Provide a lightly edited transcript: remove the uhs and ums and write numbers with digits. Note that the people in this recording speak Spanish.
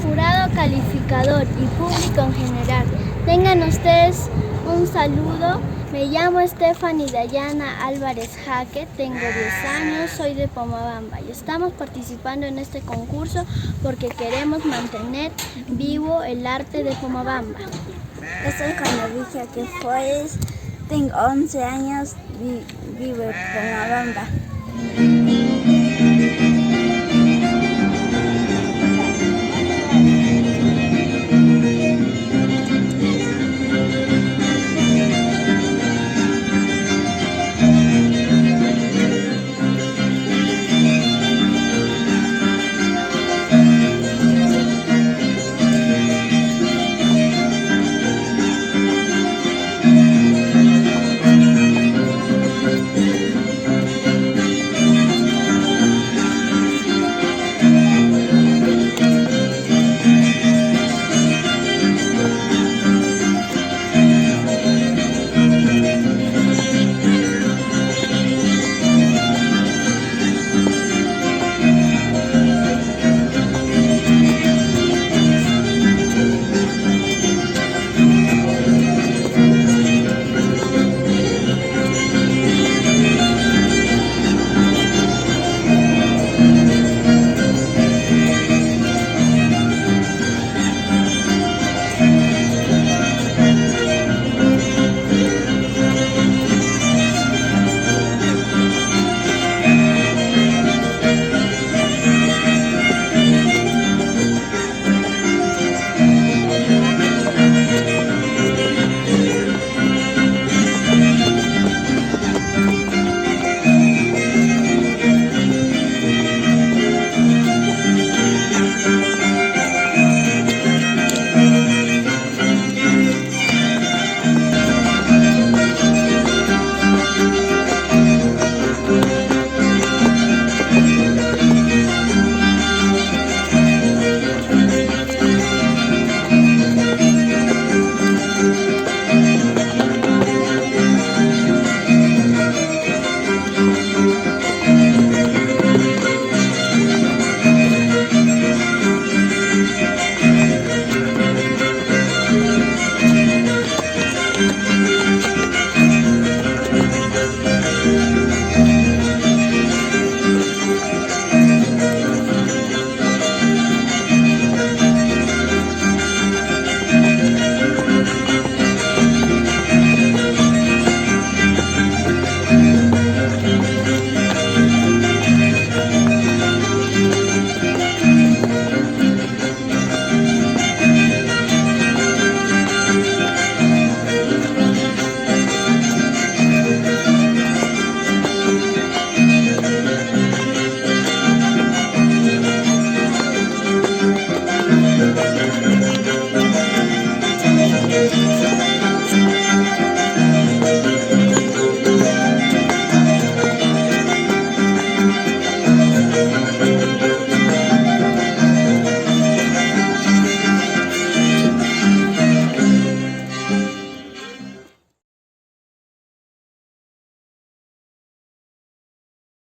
Jurado calificador y público en general, tengan ustedes un saludo. Me llamo Stephanie Dayana Álvarez Jaque, tengo 10 años, soy de Pomabamba y estamos participando en este concurso porque queremos mantener vivo el arte de Pomabamba. Yo soy Juana Vigia Flores, tengo 11 años, vivo en Pomabamba.